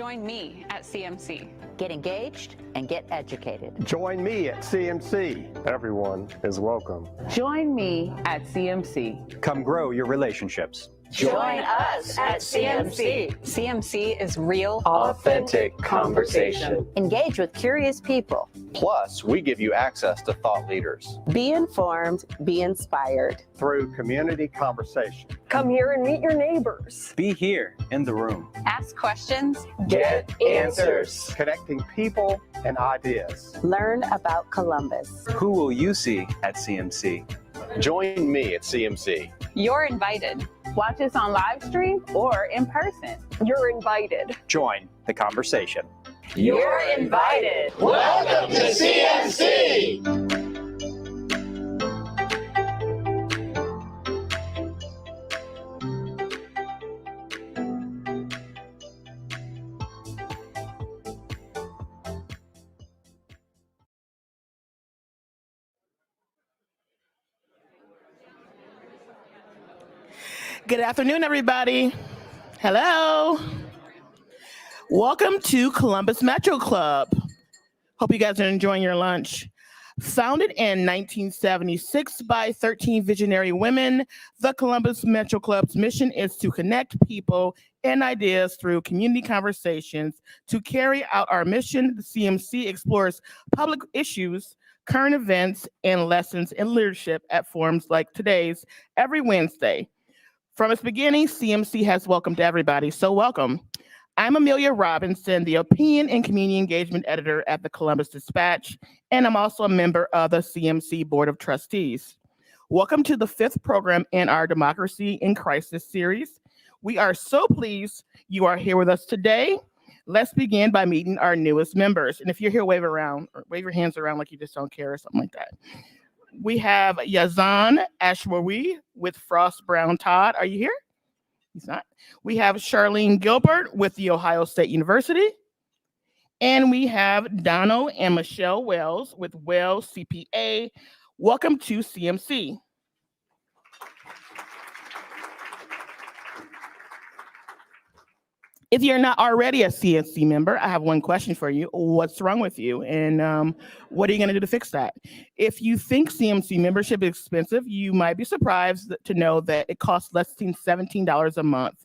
Join me at CMC. Get engaged and get educated. Join me at CMC. Everyone is welcome. Join me at CMC. Come grow your relationships. Join us at CMC. CMC is real, Authentic conversation. Engage with curious people. Plus, we give you access to thought leaders. Be informed, be inspired. Through community conversation. Come here and meet your neighbors. Be here in the room. ask questions, Get answers. Connecting people and ideas. Learn about Columbus. Who will you see at CMC? Join me at CMC. You're invited. Watch us on live stream or in person. You're invited. Join the conversation. You're invited. Welcome to CMC. Good afternoon, everybody. Hello. Welcome to Columbus Metro Club. Hope you guys are enjoying your lunch. Founded in 1976 by 13 visionary women, the Columbus Metro Club's mission is to connect people and ideas through community conversations. To carry out our mission, the CMC explores public issues, current events, and lessons in leadership at forums like today's every Wednesday. From its beginning, CMC has welcomed everybody, so welcome. I'm Amelia Robinson, the Opinion and Community Engagement Editor at the Columbus Dispatch, and I'm also a member of the CMC Board of Trustees. Welcome to the 5th program in our Democracy in Crisis series. We are so pleased you are here with us today. Let's begin by meeting our newest members. And if you're here, wave your hands around like you just don't care or something like that. We have Yazan Ashwawi with Frost Brown Todd. Are you here? He's not. We have Charlene Gilbert with the Ohio State University. And we have Dono and Michelle Wells with Wells CPA. Welcome to CMC. If you're not already a CMC member, I have one question for you. What's wrong with you? And what are you going to do to fix that? If you think CMC membership is expensive, you might be surprised to know that it costs less than $17 a month.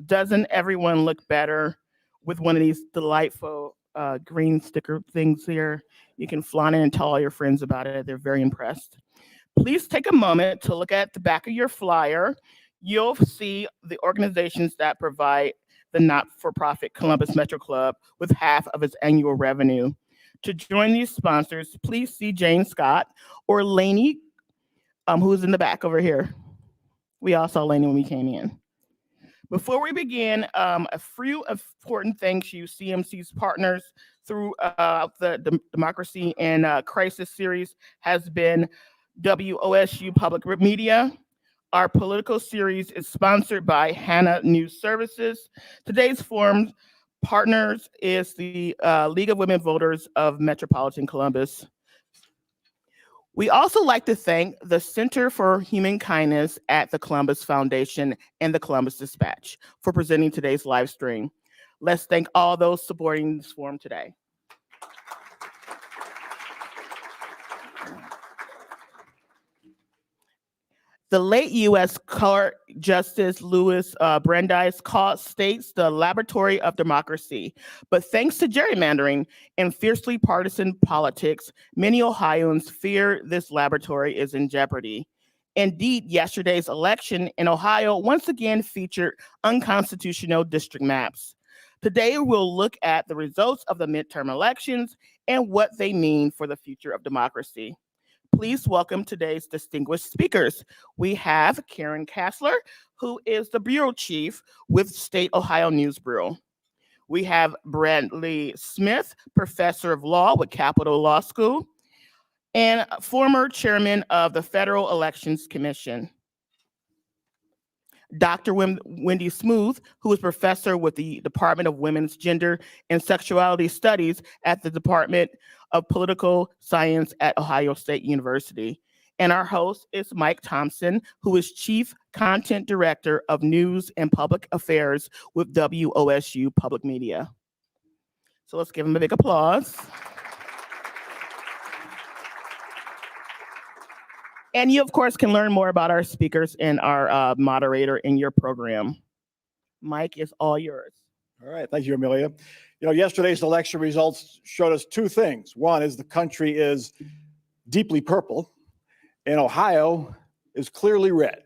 Doesn't everyone look better with one of these delightful green sticker things here? You can flaunt it and tell all your friends about it. They're very impressed. Please take a moment to look at the back of your flyer. You'll see the organizations that provide the not-for-profit Columbus Metro Club with half of its annual revenue. To join these sponsors, please see Jane Scott or Lainey, who's in the back over here. We all saw Lainey when we came in. Before we begin, a few important thanks you CMC's partners throughout the Democracy and Crisis series has been WOSU Public Media. Our political series is sponsored by Hannah News Services. Today's forum partners is the League of Women Voters of Metropolitan Columbus. We also like to thank the Center for Human Kindness at the Columbus Foundation and the Columbus Dispatch for presenting today's live stream. Let's thank all those supporting this forum today. The late U.S. Court Justice Louis Brandeis states the laboratory of democracy. But thanks to gerrymandering and fiercely partisan politics, many Ohioans fear this laboratory is in jeopardy. Indeed, yesterday's election in Ohio once again featured unconstitutional district maps. Today, we'll look at the results of the midterm elections and what they mean for the future of democracy. Please welcome today's distinguished speakers. We have Karen Kasler, who is the Bureau Chief with State Ohio News Bureau. We have Bradley Smith, Professor of Law with Capital Law School, and former Chairman of the Federal Elections Commission. Dr. Wendy Smooth, who is Professor with the Department of Women's Gender and Sexuality Studies at the Department of Political Science at Ohio State University. And our host is Mike Thompson, who is Chief Content Director of News and Public Affairs with WOSU Public Media. So let's give him a big applause. And you, of course, can learn more about our speakers and our moderator in your program. Mike, is all yours. All right, thank you, Amelia. You know, yesterday's election results showed us two things. One is the country is deeply purple, and Ohio is clearly red.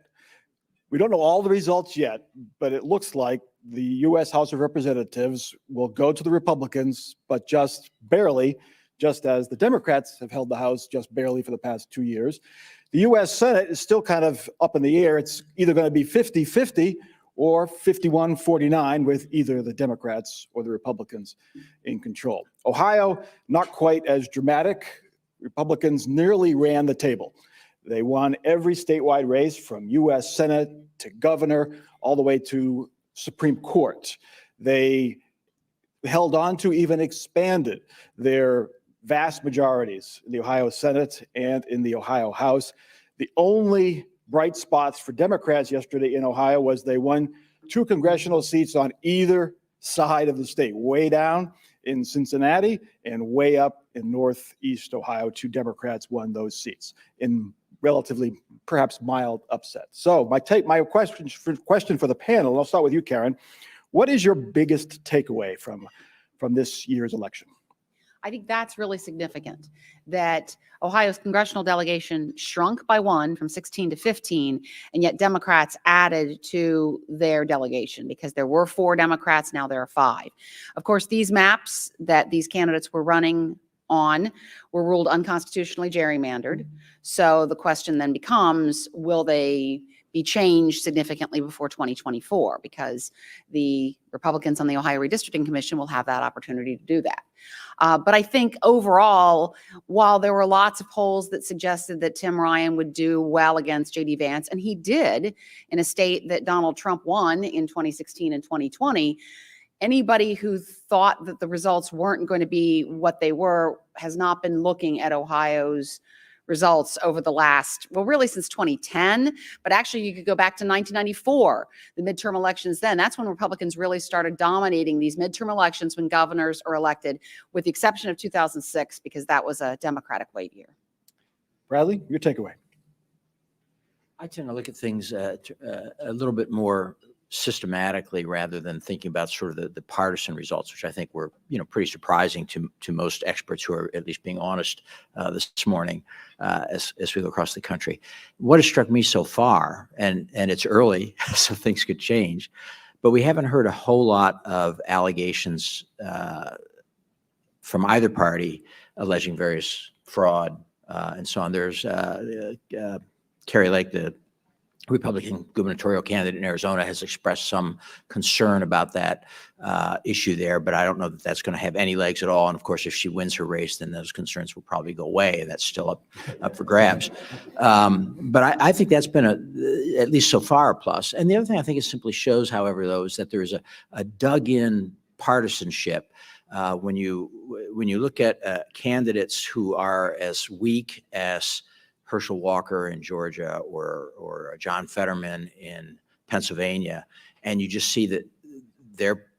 We don't know all the results yet, but it looks like the U.S. House of Representatives will go to the Republicans, but just barely, just as the Democrats have held the House just barely for the past 2 years. The U.S. Senate is still kind of up in the air. It's either going to be 50-50 or 51-49 with either the Democrats or the Republicans in control. Ohio, not quite as dramatic. Republicans nearly ran the table. They won every statewide race from U.S. Senate to governor, all the way to Supreme Court. They held on to, even expanded their vast majorities in the Ohio Senate and in the Ohio House. The only bright spots for Democrats yesterday in Ohio was they won 2 congressional seats on either side of the state, way down in Cincinnati and way up in Northeast Ohio. 2 Democrats won those seats in relatively, perhaps mild upset. So my question for the panel, and I'll start with you, Karen. What is your biggest takeaway from this year's election? I think that's really significant that Ohio's congressional delegation shrunk by 1 from 16 to 15, and yet Democrats added to their delegation because there were 4 Democrats, now there are 5. Of course, these maps that these candidates were running on were ruled unconstitutionally gerrymandered. So the question then becomes, will they be changed significantly before 2024? Because the Republicans on the Ohio Redistricting Commission will have that opportunity to do that. But I think overall, while there were lots of polls that suggested that Tim Ryan would do well against J.D. Vance, and he did in a state that Donald Trump won in 2016 and 2020, anybody who thought that the results weren't going to be what they were has not been looking at Ohio's results over the last, well, really since 2010, but actually you could go back to 1994, the midterm elections then. That's when Republicans really started dominating these midterm elections when governors are elected, with the exception of 2006, because that was a Democratic wave year. Bradley, your takeaway. I tend to look at things a little bit more systematically rather than thinking about sort of the partisan results, which I think were, pretty surprising to most experts who are at least being honest this morning as we look across the country. What has struck me so far, and it's early, so things could change, but we haven't heard a whole lot of allegations from either party alleging various fraud and so on. There's Carrie Lake, the Republican gubernatorial candidate in Arizona, has expressed some concern about that issue there, but I don't know that that's going to have any legs at all. And of course, if she wins her race, then those concerns will probably go away. That's still up for grabs. But I think that's been at least so far, a plus. And the other thing I think it simply shows, however, though, is that there is a dug-in partisanship when you look at candidates who are as weak as Herschel Walker in Georgia or John Fetterman in Pennsylvania, and you just see that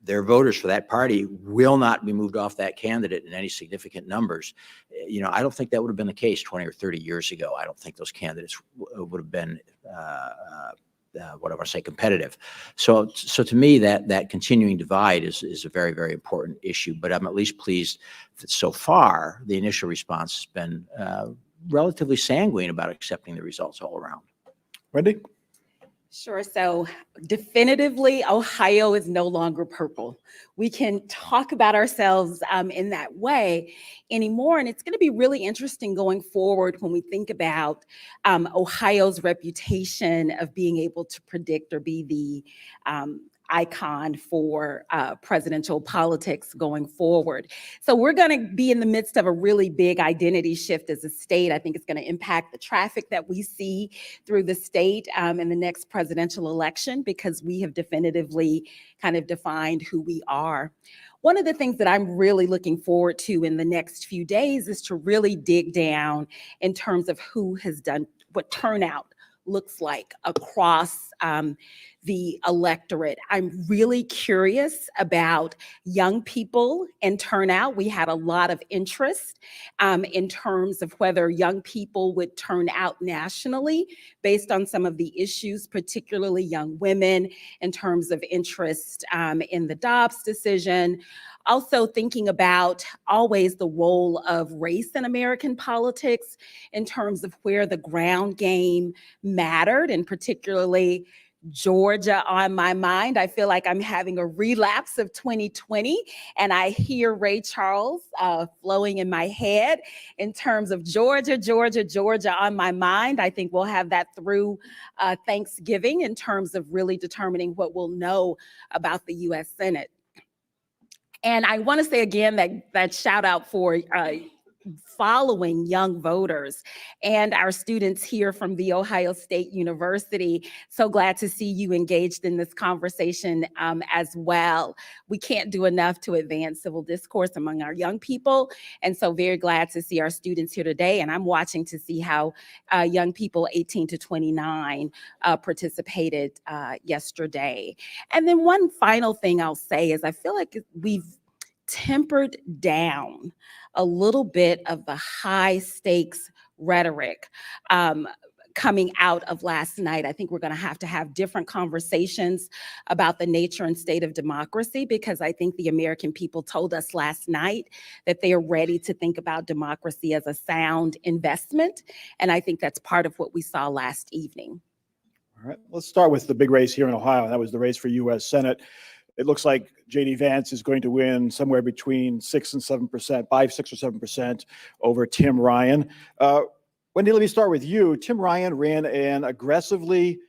their voters for that party will not be moved off that candidate in any significant numbers. I don't think that would have been the case 20 or 30 years ago. I don't think those candidates would have been what I want to say, competitive. So to me, that continuing divide is a very, very important issue. But I'm at least pleased that so far the initial response has been relatively sanguine about accepting the results all around. Wendy? Sure. So definitively, Ohio is no longer purple. We can talk about ourselves in that way anymore. And it's going to be really interesting going forward when we think about Ohio's reputation of being able to predict or be the icon for presidential politics going forward. So we're going to be in the midst of a really big identity shift as a state. I think it's going to impact the traffic that we see through the state in the next presidential election, because we have definitively kind of defined who we are. One of the things that I'm really looking forward to in the next few days is to really dig down in terms of who has done, what turnout looks like across the electorate. I'm really curious about young people and turnout. We had a lot of interest in terms of whether young people would turn out nationally based on some of the issues, particularly young women, in terms of interest in the Dobbs decision. Also thinking about always the role of race in American politics in terms of where the ground game mattered, and particularly Georgia on my mind. I feel like I'm having a relapse of 2020, and I hear Ray Charles flowing in my head in terms of Georgia on my mind. I think we'll have that through Thanksgiving in terms of really determining what we'll know about the U.S. Senate. And I want to say again that shout out for following young voters and our students here from The Ohio State University. So glad to see you engaged in this conversation as well. We can't do enough to advance civil discourse among our young people. And so very glad to see our students here today. And I'm watching to see how young people 18 to 29 participated yesterday. And then one final thing I'll say is I feel like we've tempered down a little bit of the high stakes rhetoric. coming out of last night. I think we're going to have different conversations about the nature and state of democracy, because I think the American people told us last night that they are ready to think about democracy as a sound investment. And I think that's part of what we saw last evening. All right, let's start with the big race here in Ohio. That was the race for U.S. Senate. It looks like J.D. Vance is going to win somewhere between 6 and 7%, 5, 6 or 7% over Tim Ryan. Wendy, let me start with you. Tim Ryan ran an aggressively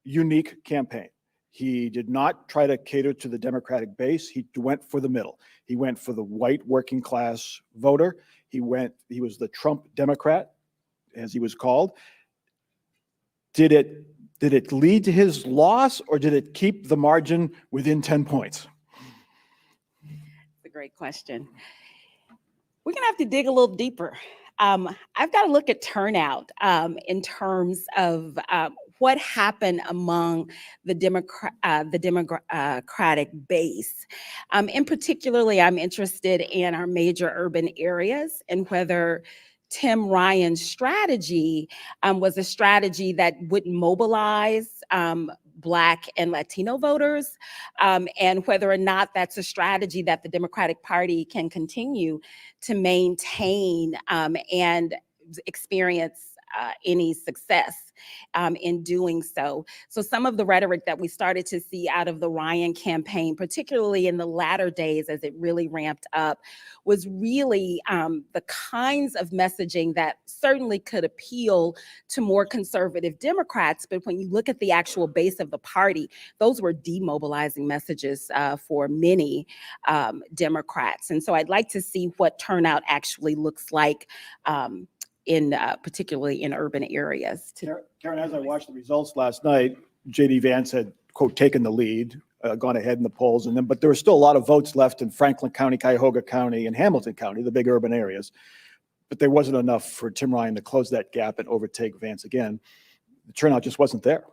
unique campaign. He did not try to cater to the Democratic base. He went for the middle. He went for the white working class voter. He was the Trump Democrat, as he was called. Did it lead to his loss, or did it keep the margin within 10 points? That's a great question. We're going to have to dig a little deeper. I've got to look at turnout in terms of what happened among the Democratic base. In particularly, I'm interested in our major urban areas and whether Tim Ryan's strategy was a strategy that would mobilize Black and Latino voters, and whether or not that's a strategy that the Democratic Party can continue to maintain and experience any success in doing so. So some of the rhetoric that we started to see out of the Ryan campaign, particularly in the latter days as it really ramped up, was really the kinds of messaging that certainly could appeal to more conservative Democrats. But when you look at the actual base of the party, those were demobilizing messages for many Democrats. And so I'd like to see what turnout actually looks like particularly in urban areas. Karen, as I watched the results last night, J.D. Vance had, quote, taken the lead, gone ahead in the polls, but there were still a lot of votes left in Franklin County, Cuyahoga County, and Hamilton County, the big urban areas. But there wasn't enough for Tim Ryan to close that gap and overtake Vance again. The turnout just wasn't there.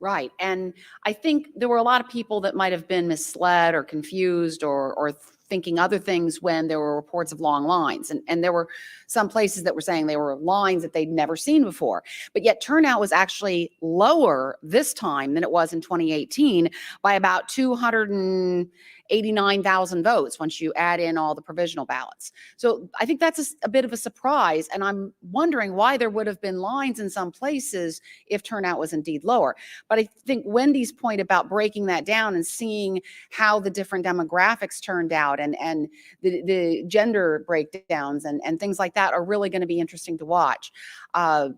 Right. And I think there were a lot of people that might have been misled or confused or thinking other things when there were reports of long lines. And there were some places that were saying they were lines that they'd never seen before. But yet turnout was actually lower this time than it was in 2018 by about 289,000 votes once you add in all the provisional ballots. So I think that's a bit of a surprise. And I'm wondering why there would have been lines in some places if turnout was indeed lower. But I think Wendy's point about breaking that down and seeing how the different demographics turned out and the gender breakdowns and things like that are really going to be interesting to watch.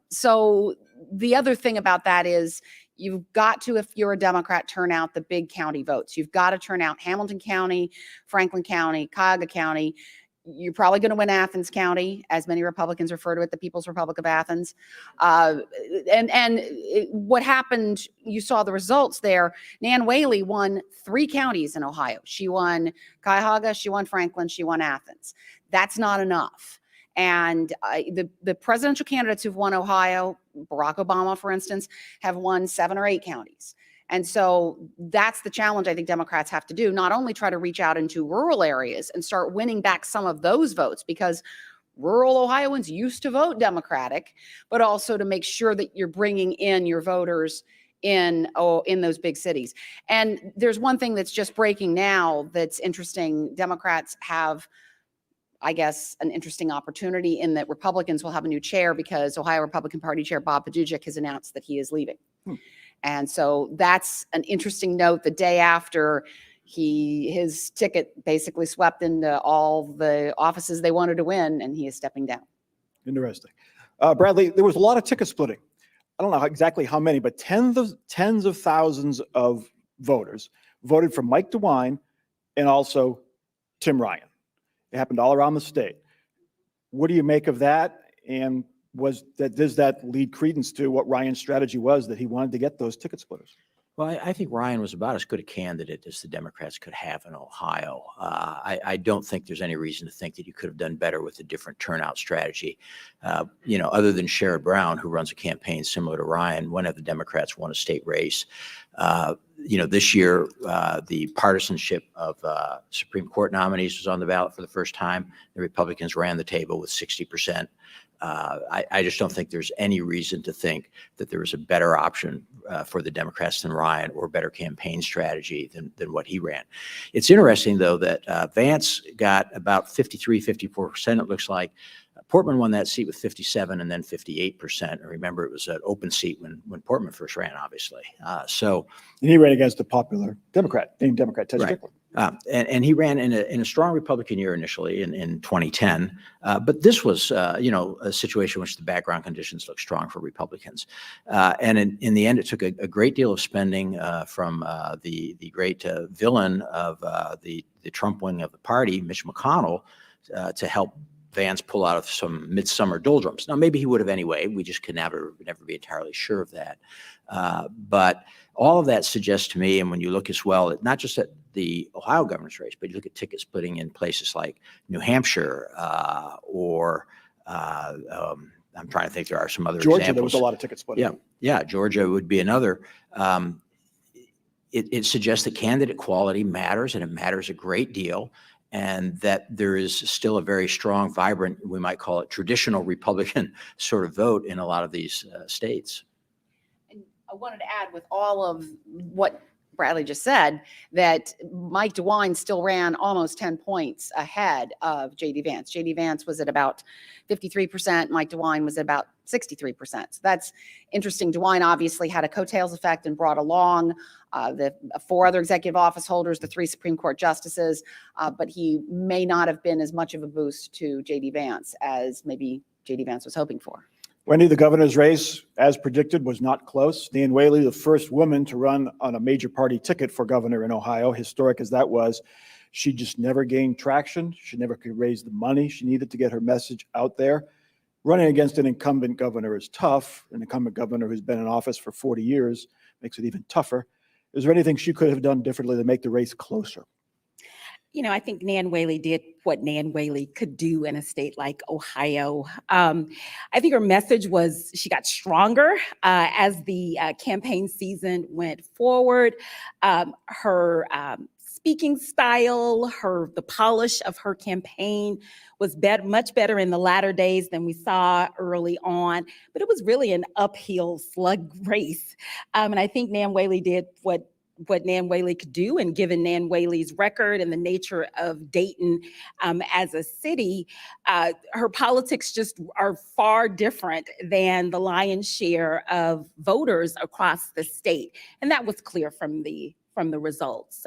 So the other thing about that is you've got to, if you're a Democrat, turn out the big county votes. You've got to turn out Hamilton County, Franklin County, Cuyahoga County. You're probably going to win Athens County, as many Republicans refer to it, the People's Republic of Athens. What happened, you saw the results there. Nan Whaley won 3 counties in Ohio. She won Cuyahoga, she won Franklin, she won Athens. That's not enough. And the presidential candidates who've won Ohio, Barack Obama, for instance, have won 7 or 8 counties. And so that's the challenge I think Democrats have to do, not only try to reach out into rural areas and start winning back some of those votes, because rural Ohioans used to vote Democratic, but also to make sure that you're bringing in your voters in those big cities. And there's one thing that's just breaking now that's interesting. Democrats have, I guess, an interesting opportunity in that Republicans will have a new chair because Ohio Republican Party Chair Bob Paduchik has announced that he is leaving. And so that's an interesting note the day after his ticket basically swept into all the offices they wanted to win, and he is stepping down. Interesting. Bradley, there was a lot of ticket splitting. I don't know exactly how many, but tens of thousands of voters voted for Mike DeWine and also Tim Ryan. It happened all around the state. What do you make of that? And does that lead credence to what Ryan's strategy was, that he wanted to get those ticket splitters? Well, I think Ryan was about as good a candidate as the Democrats could have in Ohio. I don't think there's any reason to think that you could have done better with a different turnout strategy. Other than Sherrod Brown, who runs a campaign similar to Ryan, when have the Democrats won a state race? This year, the partisanship of Supreme Court nominees was on the ballot for the first time. The Republicans ran the table with 60%. I just don't think there's any reason to think that there was a better option for the Democrats than Ryan, or better campaign strategy than what he ran. It's interesting, though, that Vance got about 53-54%, it looks like. Portman won that seat with 57 and then 58%. And remember, it was an open seat when Portman first ran, obviously. And he ran against a popular Democrat, named Democrat Ted Strickland. And he ran in a strong Republican year initially in 2010. But this was, a situation in which the background conditions looked strong for Republicans. And in the end, it took a great deal of spending from the great villain of the Trump wing of the party, Mitch McConnell, to help Vance pull out of some midsummer doldrums. Now, maybe he would have anyway. We just could never be entirely sure of that. But all of that suggests to me, and when you look as well, not just at the Ohio governor's race, but you look at ticket splitting in places like New Hampshire or I'm trying to think, there are some other Georgia, examples. there was a lot of ticket splitting. Yeah, Georgia would be another. It suggests that candidate quality matters, and it matters a great deal. And that there is still a very strong, vibrant, we might call it traditional Republican sort of vote in a lot of these states. And I wanted to add, with all of what Bradley just said, that Mike DeWine still ran almost 10 points ahead of J.D. Vance. J.D. Vance was at about 53%. Mike DeWine was at about 63%. So that's interesting. DeWine obviously had a coattails effect and brought along the 4 other executive office holders, the 3 Supreme Court justices, but he may not have been as much of a boost to J.D. Vance as maybe J.D. Vance was hoping for. Wendy, the governor's race, as predicted, was not close. Nan Whaley, the first woman to run on a major party ticket for governor in Ohio, historic as that was, she just never gained traction. She never could raise the money she needed to get her message out there. Running against an incumbent governor is tough. An incumbent governor who's been in office for 40 years makes it even tougher. Is there anything she could have done differently to make the race closer? I think Nan Whaley did what Nan Whaley could do in a state like Ohio. I think her message was, she got stronger as the campaign season went forward. Her speaking style, the polish of her campaign was much better in the latter days than we saw early on. But it was really an uphill slug race. And I think Nan Whaley did what Nan Whaley could do, and given Nan Whaley's record and the nature of Dayton as a city, her politics just are far different than the lion's share of voters across the state. And that was clear from the results.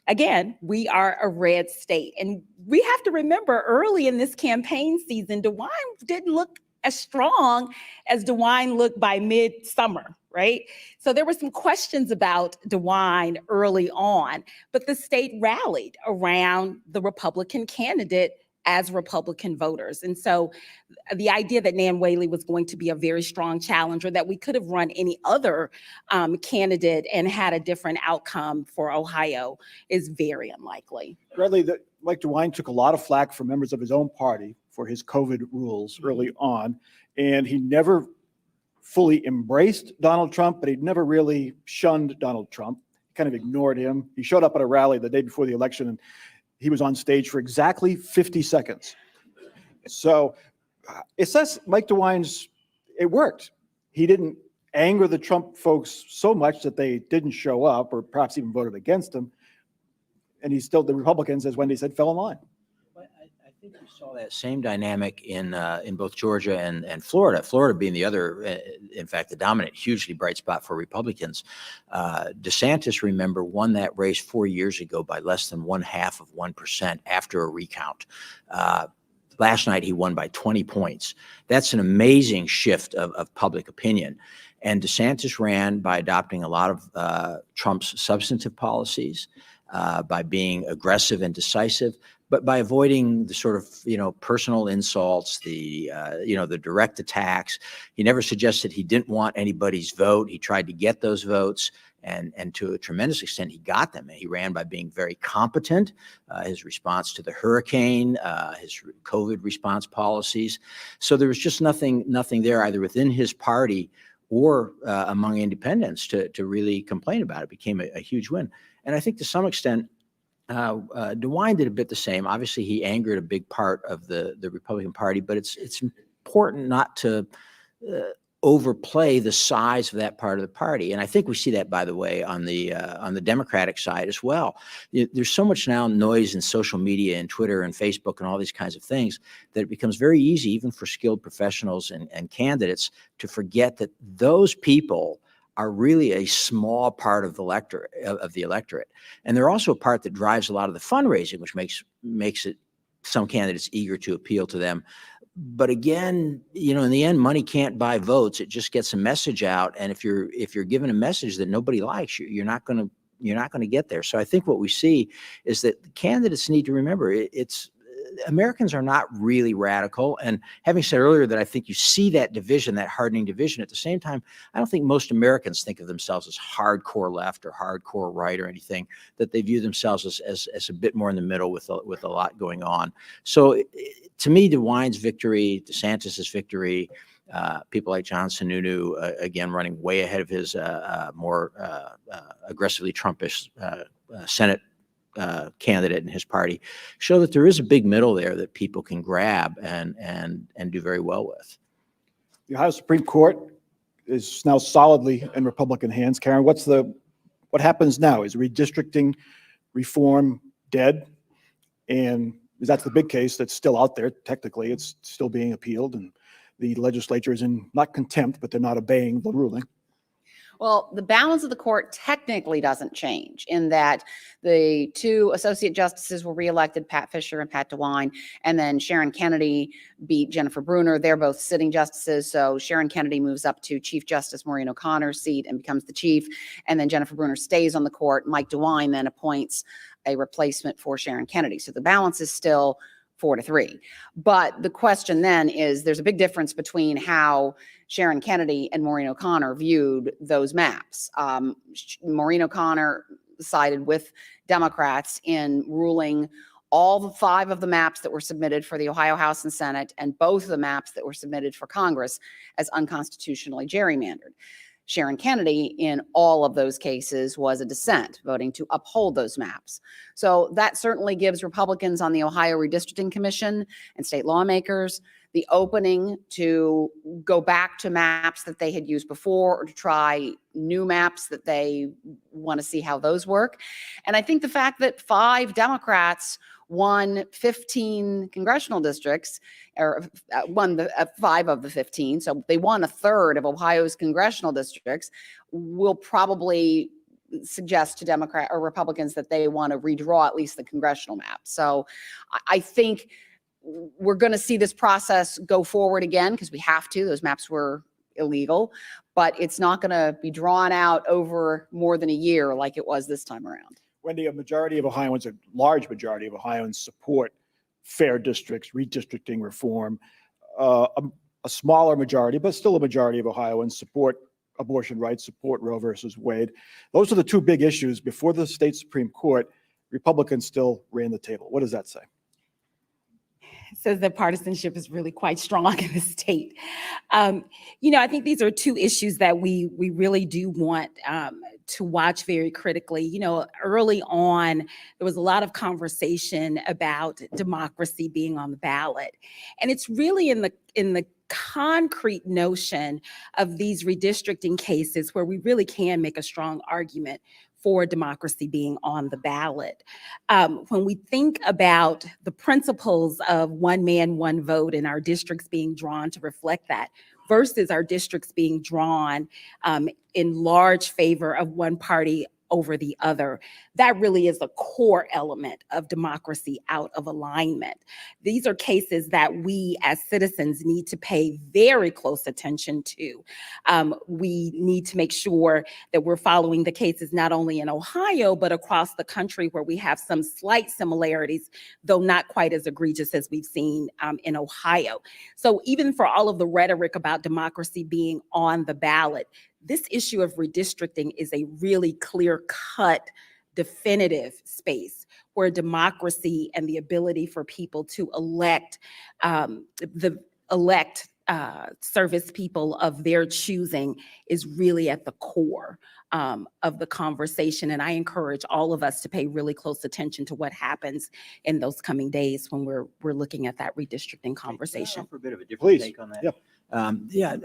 Again, we are a red state. And we have to remember, early in this campaign season, DeWine didn't look as strong as DeWine looked by midsummer, right? So there were some questions about DeWine early on, but the state rallied around the Republican candidate as Republican voters. And so the idea that Nan Whaley was going to be a very strong challenger, that we could have run any other candidate and had a different outcome for Ohio, is very unlikely. Bradley, Mike DeWine took a lot of flack from members of his own party for his COVID rules early on, and he never fully embraced Donald Trump, but he never really shunned Donald Trump. He kind of ignored him. He showed up at a rally the day before the election, and he was on stage for exactly 50 seconds. So it says Mike DeWine's, it worked. He didn't anger the Trump folks so much that they didn't show up or perhaps even voted against him. And the Republicans, as Wendy said, fell in line. I think we saw that same dynamic in both Georgia and Florida. Florida being the other, in fact, the dominant, hugely bright spot for Republicans. DeSantis, remember, won that race 4 years ago by less than 0.5% after a recount. Last night, he won by 20 points. That's an amazing shift of public opinion. And DeSantis ran by adopting a lot of Trump's substantive policies, by being aggressive and decisive, but by avoiding the sort of, personal insults, the direct attacks. He never suggested he didn't want anybody's vote. He tried to get those votes, and to a tremendous extent, he got them. And he ran by being very competent. His response to the hurricane, his COVID response policies. So there was just nothing there, either within his party or among independents, to really complain about. It became a huge win. And I think to some extent, DeWine did a bit the same. Obviously, he angered a big part of the Republican Party, but it's important not to overplay the size of that part of the party. And I think we see that, by the way, on the Democratic side as well. There's so much now noise in social media and Twitter and Facebook and all these kinds of things that it becomes very easy, even for skilled professionals and candidates, to forget that those people are really a small part of the electorate. And they're also a part that drives a lot of the fundraising, which makes it some candidates eager to appeal to them. But again, in the end, money can't buy votes. It just gets a message out. And if you're given a message that nobody likes, you're not going to get there. So I think what we see is that candidates need to remember Americans are not really radical. And having said earlier that I think you see that division, that hardening division, at the same time, I don't think most Americans think of themselves as hardcore left or hardcore right or anything, that they view themselves as a bit more in the middle with a lot going on. So to me, DeWine's victory, DeSantis's victory, people like John Sununu, again, running way ahead of his more aggressively Trumpish Senate candidate in his party, show that there is a big middle there that people can grab and do very well with. The Ohio Supreme Court is now solidly in Republican hands. Karen, what happens now? Is redistricting reform dead? And that's the big case that's still out there. Technically, it's still being appealed, and the legislature is in not contempt, but they're not obeying the ruling. Well, the balance of the court technically doesn't change in that the two associate justices were reelected, Pat Fisher and Pat DeWine, and then Sharon Kennedy beat Jennifer Brunner. They're both sitting justices, so Sharon Kennedy moves up to Chief Justice Maureen O'Connor's seat and becomes the chief, and then Jennifer Brunner stays on the court. Mike DeWine then appoints a replacement for Sharon Kennedy. So the balance is still 4-3. But the question then is, there's a big difference between how Sharon Kennedy and Maureen O'Connor viewed those maps. Maureen O'Connor sided with Democrats in ruling all the 5 of the maps that were submitted for the Ohio House and Senate and both of the maps that were submitted for Congress as unconstitutionally gerrymandered. Sharon Kennedy, in all of those cases, was a dissent, voting to uphold those maps. So that certainly gives Republicans on the Ohio Redistricting Commission and state lawmakers the opening to go back to maps that they had used before or to try new maps that they want to see how those work. And I think the fact that 5 Democrats won 15 congressional districts, or won 5 of the 15, so they won 1/3 of Ohio's congressional districts, will probably suggest to Democrat or Republicans that they want to redraw at least the congressional map. So I think we're going to see this process go forward again because we have to. Those maps were illegal, but it's not going to be drawn out over more than a year like it was this time around. Wendy, a large majority of Ohioans support fair districts, redistricting reform. A smaller majority, but still a majority of Ohioans support abortion rights, support Roe versus Wade. Those are the 2 big issues. Before the state Supreme Court, Republicans still ran the table. What does that say? Says that partisanship is really quite strong in the state. I think these are 2 issues that we really do want to watch very critically. Early on, there was a lot of conversation about democracy being on the ballot. And it's really in the concrete notion of these redistricting cases where we really can make a strong argument for democracy being on the ballot. When we think about the principles of one man, one vote, and our districts being drawn to reflect that, versus our districts being drawn in large favor of one party over the other, that really is a core element of democracy out of alignment. These are cases that we as citizens need to pay very close attention to. We need to make sure that we're following the cases not only in Ohio, but across the country where we have some slight similarities, though not quite as egregious as we've seen in Ohio. So even for all of the rhetoric about democracy being on the ballot, this issue of redistricting is a really clear-cut, definitive space where democracy and the ability for people to elect service people of their choosing is really at the core of the conversation. And I encourage all of us to pay really close attention to what happens in those coming days when we're looking at that redistricting conversation. For a bit of a different Please. take on that. Yeah.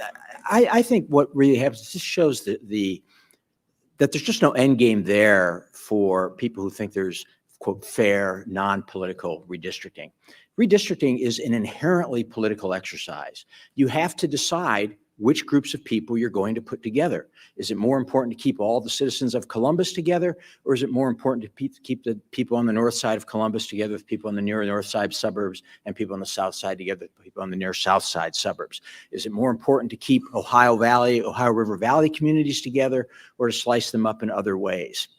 I think what really happens is this shows that there's just no end game there for people who think there's, quote, fair, non-political redistricting. Redistricting is an inherently political exercise. You have to decide which groups of people you're going to put together. Is it more important to keep all the citizens of Columbus together, or is it more important to keep the people on the north side of Columbus together with people on the near north side suburbs and people on the south side together with people on the near south side suburbs? Is it more important to keep Ohio River Valley communities together, or to slice them up in other ways?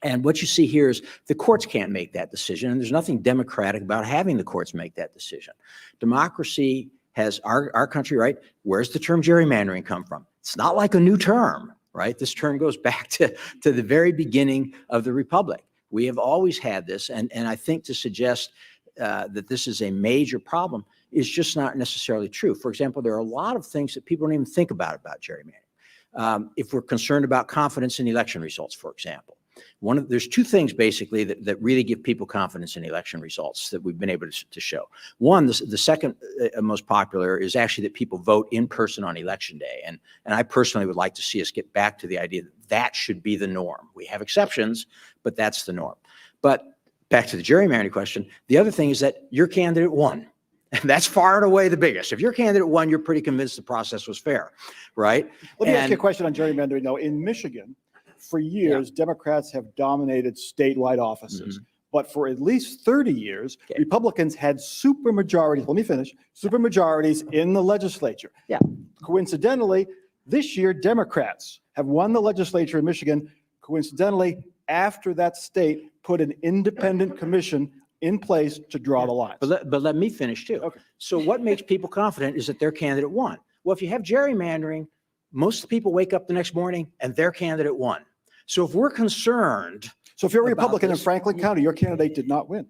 And what you see here is the courts can't make that decision, and there's nothing democratic about having the courts make that decision. Democracy has our country, right? Where's the term gerrymandering come from? It's not like a new term, right? This term goes back to the very beginning of the Republic. We have always had this, and I think to suggest that this is a major problem is just not necessarily true. For example, there are a lot of things that people don't even think about gerrymandering. If we're concerned about confidence in election results, for example, there's two things basically that really give people confidence in election results that we've been able to show. One, the second most popular is actually that people vote in person on election day. And I personally would like to see us get back to the idea that should be the norm. We have exceptions, but that's the norm. But back to the gerrymandering question, the other thing is that your candidate won. And that's far and away the biggest. If your candidate won, you're pretty convinced the process was fair, right? Let me ask you a question on gerrymandering, though. In Michigan, for years, Democrats have dominated statewide offices. But for at least 30 years, Republicans had supermajorities. Let me finish. Supermajorities in the legislature. Yeah. Coincidentally, this year, Democrats have won the legislature in Michigan. Coincidentally, after that state put an independent commission in place to draw the lines. But let me finish too. Okay. So what makes people confident is that their candidate won. Well, if you have gerrymandering, most of the people wake up the next morning and their candidate won. So if we're concerned. So if you're a Republican in Franklin County, your candidate did not win.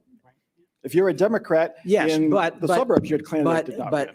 If you're a Democrat in the suburbs, your candidate did not win.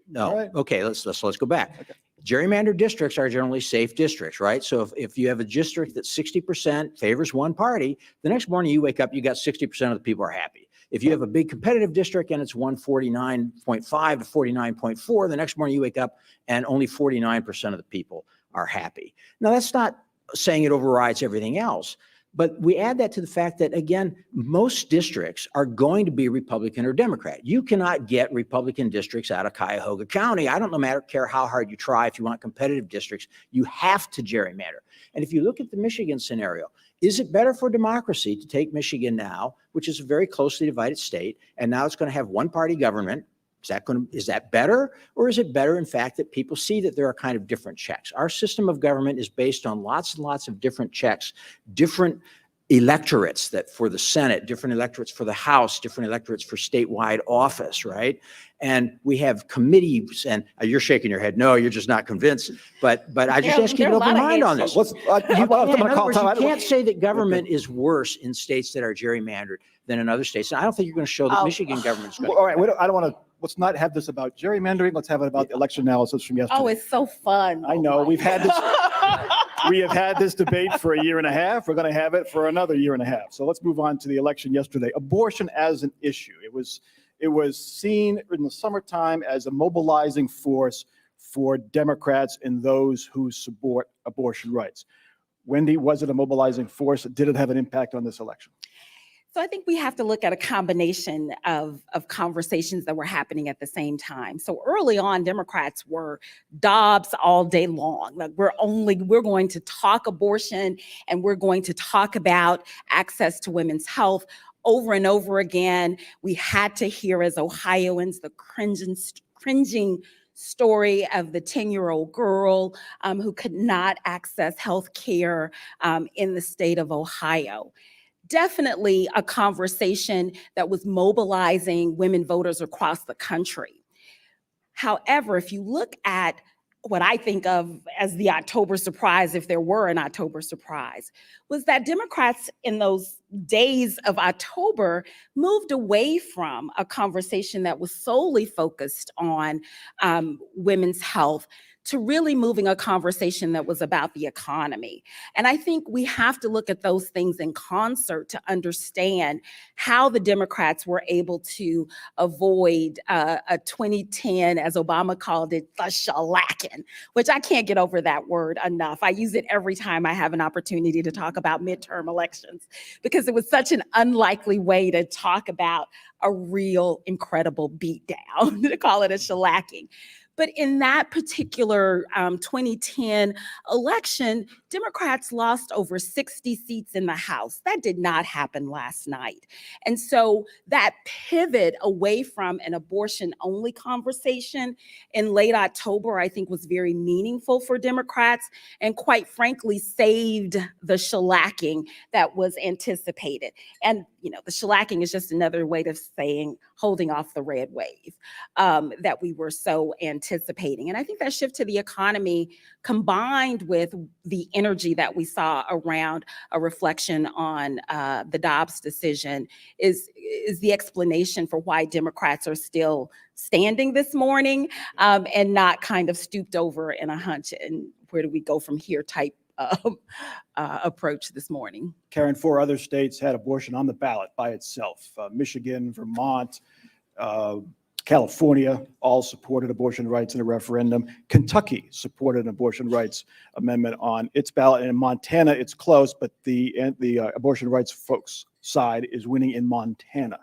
No. Right. Okay, let's go back. Okay. Gerrymandered districts are generally safe districts, right? So if you have a district that 60% favors one party, the next morning you wake up, you got 60% of the people are happy. If you have a big competitive district and it's 149.5 to 49.4, the next morning you wake up and only 49% of the people are happy. Now, that's not saying it overrides everything else, but we add that to the fact that, again, most districts are going to be Republican or Democrat. You cannot get Republican districts out of Cuyahoga County. I don't care how hard you try. If you want competitive districts, you have to gerrymander. And if you look at the Michigan scenario, is it better for democracy to take Michigan now, which is a very closely divided state, and now it's going to have one-party government? Is that better? Or is it better, in fact, that people see that there are kind of different checks? Our system of government is based on lots and lots of different checks, different electorates that for the Senate, different electorates for the House, different electorates for statewide office, right? And we have committees, and you're shaking your head. No, you're just not convinced. But I just ask you an open mind on this. You can't say that government is worse in states that are gerrymandered than in other states. And I don't think you're going to show that Michigan government is going to. All right, I don't want to. Let's not have this about gerrymandering. Let's have it about the election analysis from yesterday. Oh, it's so fun. I know. We've had this. We have had this debate for a year and a half. We're going to have it for another year and a half. So let's move on to the election yesterday. Abortion as an issue. It was seen in the summertime as a mobilizing force for Democrats and those who support abortion rights. Wendy, was it a mobilizing force? Did it have an impact on this election? So I think we have to look at a combination of conversations that were happening at the same time. So early on, Democrats were Dobbs all day long. Like we're going to talk abortion and we're going to talk about access to women's health over and over again. We had to hear as Ohioans the cringing story of the 10-year-old girl who could not access health care in the state of Ohio. Definitely a conversation that was mobilizing women voters across the country. However, if you look at what I think of as the October surprise, if there were an October surprise, was that Democrats in those days of October moved away from a conversation that was solely focused on women's health to really moving a conversation that was about the economy. And I think we have to look at those things in concert to understand how the Democrats were able to avoid a 2010, as Obama called it, the shellacking, which I can't get over that word enough. I use it every time I have an opportunity to talk about midterm elections, because it was such an unlikely way to talk about a real incredible beatdown, to call it a shellacking. But in that particular 2010 election, Democrats lost over 60 seats in the House. That did not happen last night. And so that pivot away from an abortion-only conversation in late October, I think, was very meaningful for Democrats and, quite frankly, saved the shellacking that was anticipated. And, you know, the shellacking is just another way of saying holding off the red wave that we were so anticipating. And I think that shift to the economy, combined with the energy that we saw around a reflection on the Dobbs decision, is the explanation for why Democrats are still standing this morning and not kind of stooped over in a hunch and where do we go from here type approach this morning. Karen, 4 other states had abortion on the ballot by itself. Michigan, Vermont, California all supported abortion rights in a referendum. Kentucky supported an abortion rights amendment on its ballot. And in Montana, it's close, but the abortion rights folks' side is winning in Montana.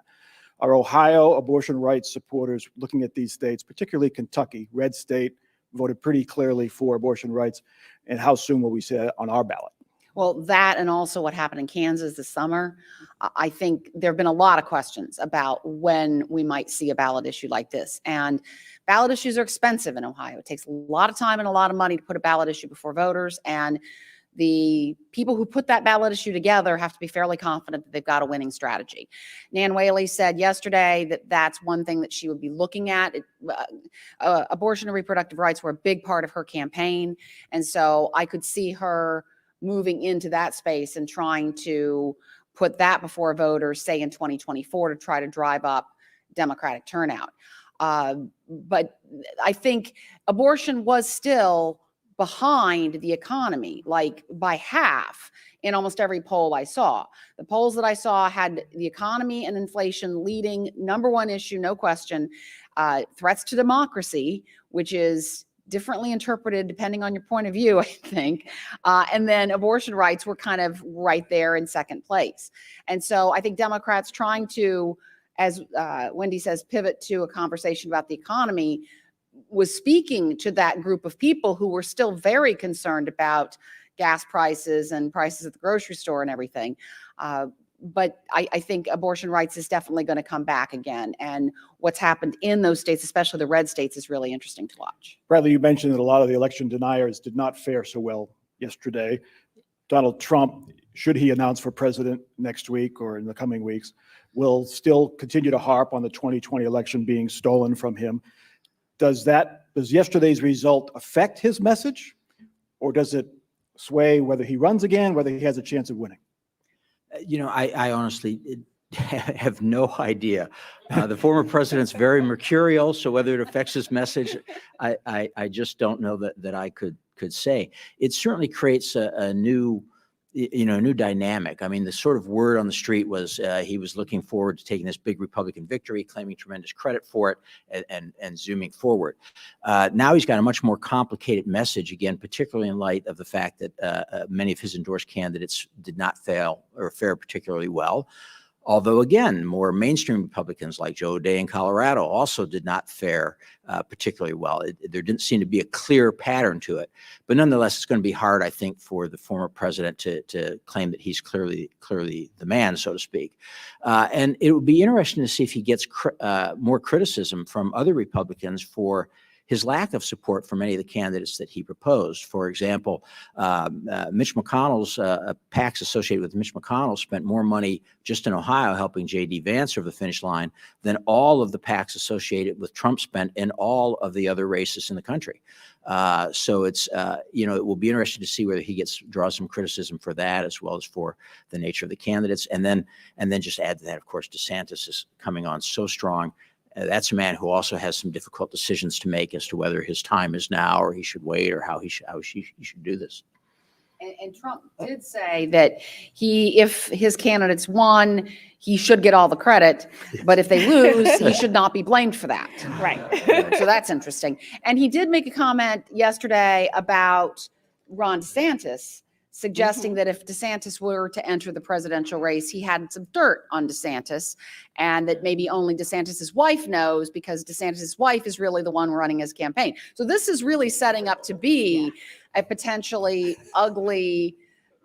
Our Ohio abortion rights supporters, looking at these states, particularly Kentucky, red state, voted pretty clearly for abortion rights. And how soon will we see it on our ballot? Well, that and also what happened in Kansas this summer, I think there have been a lot of questions about when we might see a ballot issue like this. And ballot issues are expensive in Ohio. It takes a lot of time and a lot of money to put a ballot issue before voters. And the people who put that ballot issue together have to be fairly confident that they've got a winning strategy. Nan Whaley said yesterday that that's one thing that she would be looking at. Abortion and reproductive rights were a big part of her campaign. And so I could see her moving into that space and trying to put that before voters, say in 2024, to try to drive up Democratic turnout. But I think abortion was still behind the economy, like by half in almost every poll I saw. The polls that I saw had the economy and inflation leading, number one issue, no question. Threats to democracy, which is differently interpreted depending on your point of view, I think. And then abortion rights were kind of right there in second place. And so I think Democrats trying to, as Wendy says, pivot to a conversation about the economy was speaking to that group of people who were still very concerned about gas prices and prices at the grocery store and everything. But I think abortion rights is definitely going to come back again. And what's happened in those states, especially the red states, is really interesting to watch. Bradley, you mentioned that a lot of the election deniers did not fare so well yesterday. Donald Trump, should he announce for president next week or in the coming weeks, will still continue to harp on the 2020 election being stolen from him. Does yesterday's result affect his message, or does it sway whether he runs again, whether he has a chance of winning? You know, I honestly have no idea. The former president's very mercurial, so whether it affects his message, I just don't know that I could say. It certainly creates a new, new dynamic. I mean, the sort of word on the street was he was looking forward to taking this big Republican victory, claiming tremendous credit for it, and zooming forward. Now he's got a much more complicated message, again, particularly in light of the fact that many of his endorsed candidates did not fare particularly well. Although, again, more mainstream Republicans like Joe O'Dea in Colorado also did not fare particularly well. There didn't seem to be a clear pattern to it. But nonetheless, it's going to be hard, I think, for the former president to claim that he's clearly the man, so to speak. And it would be interesting to see if he gets more criticism from other Republicans for his lack of support for many of the candidates that he proposed. For example, Mitch McConnell's PACs associated with Mitch McConnell spent more money just in Ohio helping J.D. Vance over the finish line than all of the PACs associated with Trump spent in all of the other races in the country. So it's, it will be interesting to see whether he draws some criticism for that, as well as for the nature of the candidates. And then just add to that, of course, DeSantis is coming on so strong. That's a man who also has some difficult decisions to make as to whether his time is now or he should wait, or how he should do this. And Trump did say that if his candidates won, he should get all the credit, but if they lose, he should not be blamed for that. Right. So that's interesting. And he did make a comment yesterday about Ron DeSantis, suggesting that if DeSantis were to enter the presidential race, he had some dirt on DeSantis, and that maybe only DeSantis's wife knows, because DeSantis's wife is really the one running his campaign. So this is really setting up to be a potentially ugly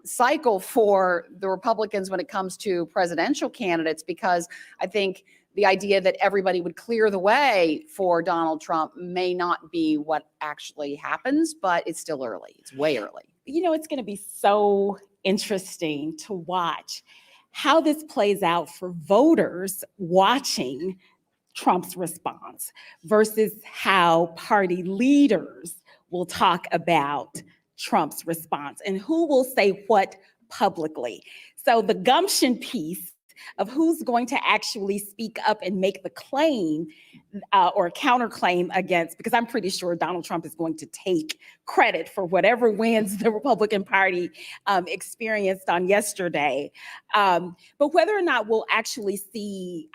cycle for the Republicans when it comes to presidential candidates, because I think the idea that everybody would clear the way for Donald Trump may not be what actually happens, but it's still early. It's way early. It's going to be so interesting to watch how this plays out for voters watching Trump's response versus how party leaders will talk about Trump's response and who will say what publicly. So the gumption piece of who's going to actually speak up and make the claim or counterclaim against, because I'm pretty sure Donald Trump is going to take credit for whatever wins the Republican Party experienced on yesterday. But whether or not we'll actually see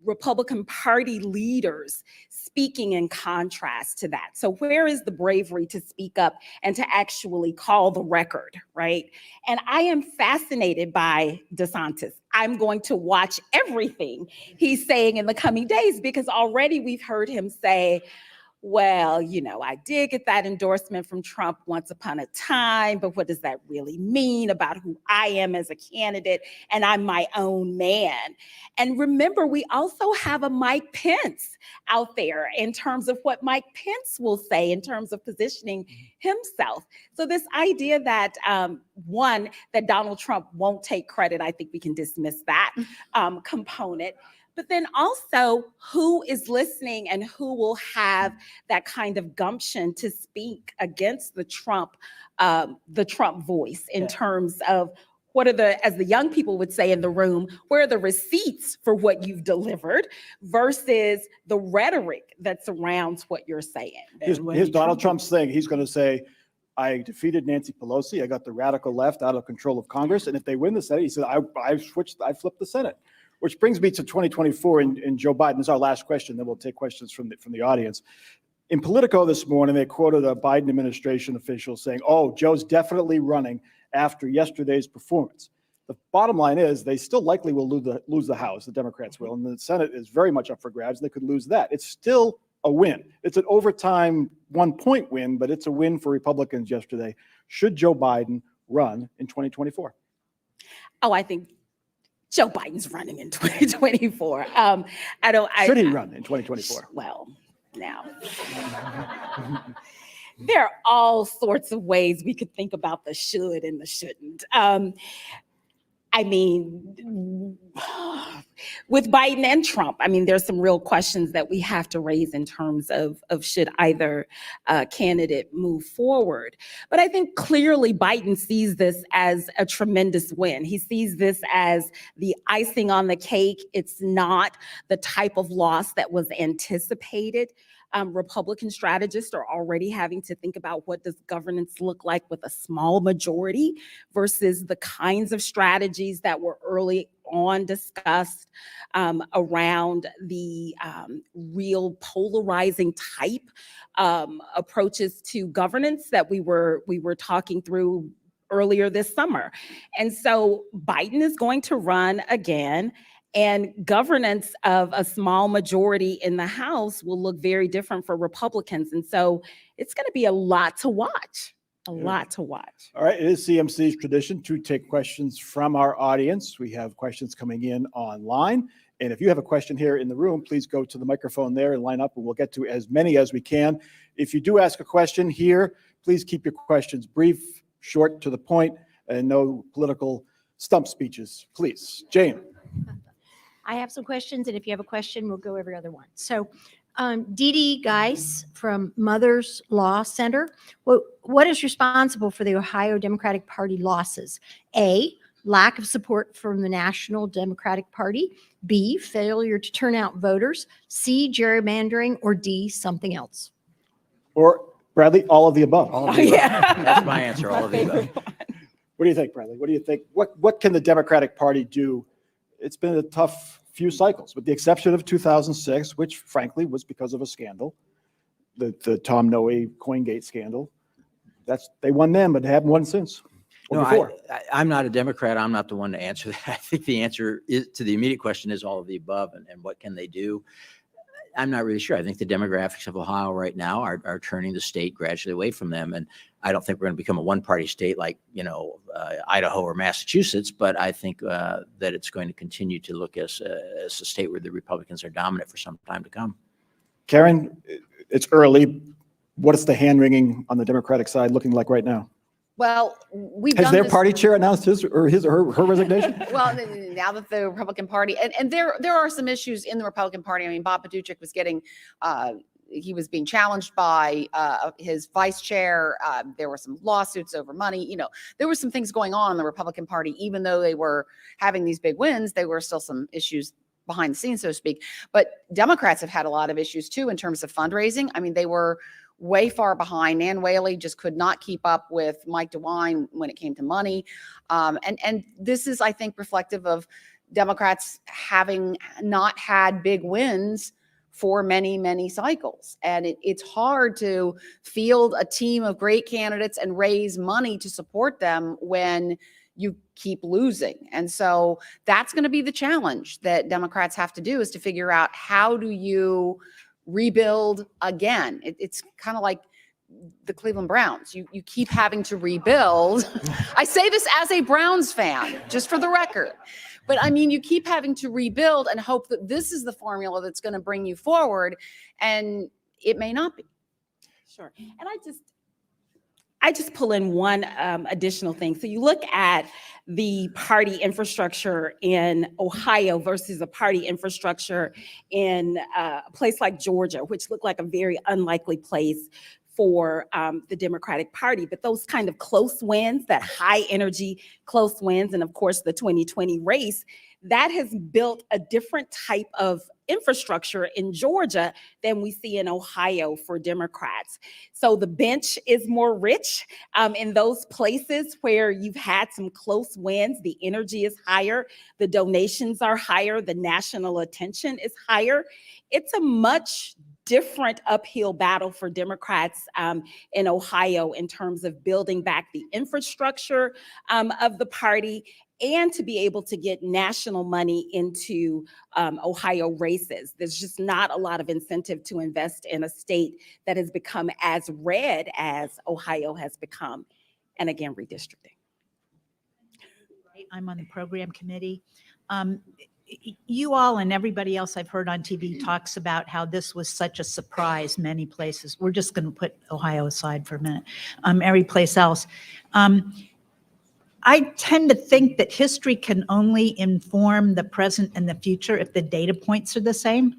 Republican Party leaders speaking in contrast to that. So where is the bravery to speak up and to actually call the record, right? And I am fascinated by DeSantis. I'm going to watch everything he's saying in the coming days, because already we've heard him say, well, I did get that endorsement from Trump once upon a time, but what does that really mean about who I am as a candidate? And I'm my own man. And remember, we also have a Mike Pence out there in terms of what Mike Pence will say in terms of positioning himself. So this idea that, that Donald Trump won't take credit, I think we can dismiss that component. But then also, who is listening and who will have that kind of gumption to speak against the Trump voice in terms of what are as the young people would say in the room, where are the receipts for what you've delivered versus the rhetoric that surrounds what you're saying. Here's Donald Trump's thing. He's going to say, I defeated Nancy Pelosi. I got the radical left out of control of Congress. And if they win the Senate, he said, I flipped the Senate. Which brings me to 2024 and Joe Biden. This is our last question, then we'll take questions from the audience. In Politico this morning, they quoted a Biden administration official saying, Joe's definitely running after yesterday's performance. The bottom line is they still likely will lose the House, the Democrats will, and the Senate is very much up for grabs, and they could lose that. It's still a win. It's an overtime 1-point win, but it's a win for Republicans yesterday. Should Joe Biden run in 2024? I think Joe Biden's running in 2024. Should he run in 2024? Well, now, there are all sorts of ways we could think about the should and the shouldn't. With Biden and Trump, there's some real questions that we have to raise in terms of should either candidate move forward. But I think clearly Biden sees this as a tremendous win. He sees this as the icing on the cake. It's not the type of loss that was anticipated. Republican strategists are already having to think about what does governance look like with a small majority versus the kinds of strategies that were early on discussed around the real polarizing type approaches to governance that we were talking through earlier this summer. And so Biden is going to run again. And governance of a small majority in the House will look very different for Republicans. And so it's going to be a lot to watch. A lot to watch. All right, it is CMC's tradition to take questions from our audience. We have questions coming in online. And if you have a question here in the room, please go to the microphone there and line up, and we'll get to as many as we can. If you do ask a question here, please keep your questions brief, short, to the point, and no political stump speeches, please. Jane. I have some questions, and if you have a question, we'll go every other one. So Dee Dee Geis from Mother's Law Center. What is responsible for the Ohio Democratic Party losses? A, lack of support from the National Democratic Party. B, failure to turn out voters. C, gerrymandering. Or D, something else. Or Bradley, all of the above. All of the above. That's my answer, all of the above. What do you think, Bradley? What do you think? What can the Democratic Party do? It's been a tough few cycles, with the exception of 2006, which frankly was because of a scandal, the Tom Noe CoinGate scandal. They won then, but they haven't won since. No, I'm not a Democrat. I'm not the one to answer that. I think the answer is, to the immediate question, is all of the above, and what can they do? I'm not really sure. I think the demographics of Ohio right now are turning the state gradually away from them. And I don't think we're going to become a one-party state like, Idaho or Massachusetts, but I think that it's going to continue to look as a state where the Republicans are dominant for some time to come. Karen, it's early. What is the hand-wringing on the Democratic side looking like right now? Well, we've Has done their this- party chair announced his or her resignation? Well, now that the Republican Party, and there are some issues in the Republican Party. I mean, Bob Paduchik was getting, he was being challenged by his vice chair. There were some lawsuits over money. There were some things going on in the Republican Party. Even though they were having these big wins, there were still some issues behind the scenes, so to speak. But Democrats have had a lot of issues too in terms of fundraising. I mean, they were way far behind. Nan Whaley just could not keep up with Mike DeWine when it came to money. And this is, I think, reflective of Democrats having not had big wins for many, many cycles. And it's hard to field a team of great candidates and raise money to support them when you keep losing. And so that's going to be the challenge that Democrats have to do, is to figure out, how do you rebuild again? It's kind of like the Cleveland Browns. You keep having to rebuild. I say this as a Browns fan, just for the record. But I mean, you keep having to rebuild and hope that this is the formula that's going to bring you forward, and it may not be. Sure. And I just pull in one additional thing. So you look at the party infrastructure in Ohio versus a party infrastructure in a place like Georgia, which looked like a very unlikely place for the Democratic Party. But those kind of close wins, that high energy close wins, and of course the 2020 race, that has built a different type of infrastructure in Georgia than we see in Ohio for Democrats. So the bench is more rich in those places where you've had some close wins. The energy is higher, the donations are higher, the national attention is higher. It's a much different uphill battle for Democrats in Ohio in terms of building back the infrastructure of the party, and to be able to get national money into Ohio races. There's just not a lot of incentive to invest in a state that has become as red as Ohio has become. And again, redistricting. I'm on the program committee. You all and everybody else I've heard on TV talks about how this was such a surprise many places. We're just going to put Ohio aside for a minute. Every place else. I tend to think that history can only inform the present and the future if the data points are the same.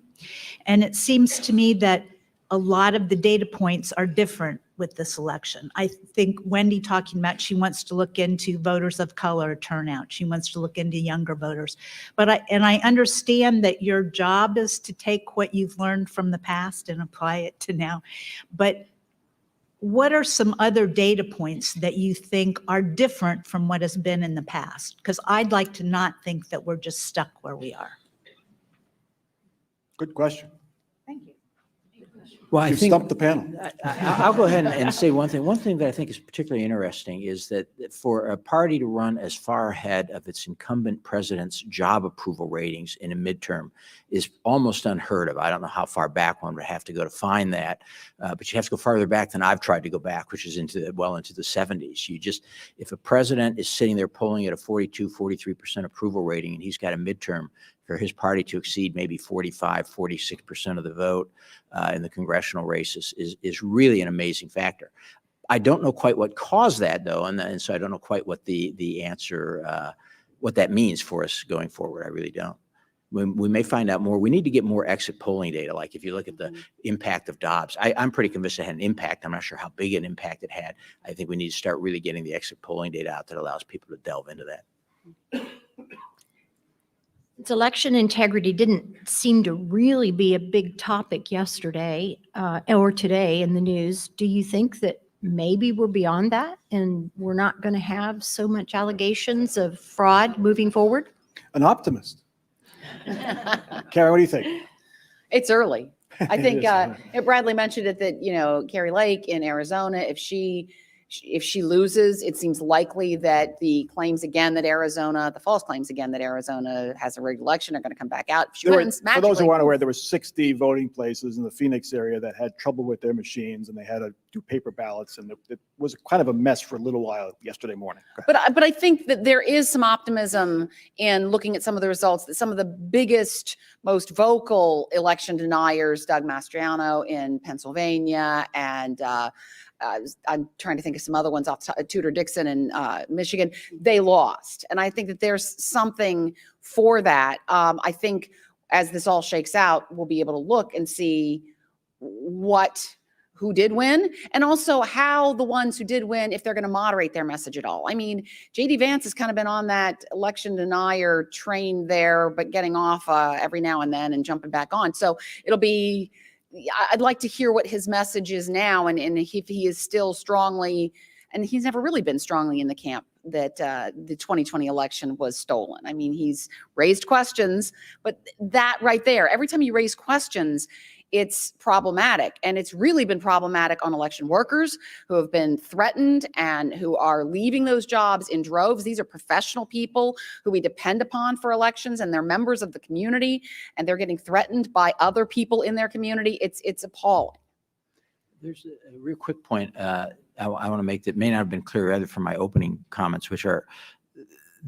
And it seems to me that a lot of the data points are different with this election. I think Wendy talking about she wants to look into voters of color turnout. She wants to look into younger voters. But I understand that your job is to take what you've learned from the past and apply it to now. But what are some other data points that you think are different from what has been in the past? Because I'd like to not think that we're just stuck where we are. Good question. Thank you. Well, I You've think stumped the panel. I'll go ahead and say one thing. One thing that I think is particularly interesting is that for a party to run as far ahead of its incumbent president's job approval ratings in a midterm is almost unheard of. I don't know how far back one would have to go to find that, but you have to go farther back than I've tried to go back, which is well into the 70s. If a president is sitting there polling at a 42, 43% approval rating, and he's got a midterm for his party to exceed maybe 45, 46% of the vote in the congressional races is really an amazing factor. I don't know quite what caused that, though, and so I don't know quite what the answer, what that means for us going forward. I really don't. We may find out more. We need to get more exit polling data. Like if you look at the impact of Dobbs, I'm pretty convinced it had an impact. I'm not sure how big an impact it had. I think we need to start really getting the exit polling data out that allows people to delve into that. Its election integrity didn't seem to really be a big topic yesterday or today in the news. Do you think that maybe we're beyond that and we're not going to have so much allegations of fraud moving forward? An optimist. Karen, what do you think? It's early. I think It is. Bradley mentioned it that, Carrie Lake in Arizona, if she loses, it seems likely that the false claims again that Arizona has a rigged election are going to come back out. If she wins, for those who magically, aren't aware, there were 60 voting places in the Phoenix area that had trouble with their machines, and they had to do paper ballots, and it was kind of a mess for a little while yesterday morning. But I think that there is some optimism in looking at some of the results that some of the biggest, most vocal election deniers, Doug Mastriano in Pennsylvania, and I'm trying to think of some other ones off Tudor Dixon in Michigan, they lost. And I think that there's something for that. I think as this all shakes out, we'll be able to look and see who did win, and also how the ones who did win, if they're going to moderate their message at all. I mean, J.D. Vance has kind of been on that election denier train there, but getting off every now and then and jumping back on. So I'd like to hear what his message is now, and if he is still strongly, and he's never really been strongly in the camp that the 2020 election was stolen. I mean, he's raised questions, but that right there, every time you raise questions, it's problematic. And it's really been problematic on election workers who have been threatened and who are leaving those jobs in droves. These are professional people who we depend upon for elections, and they're members of the community, and they're getting threatened by other people in their community. It's appalling. There's a real quick point I want to make that may not have been clear either from my opening comments, which are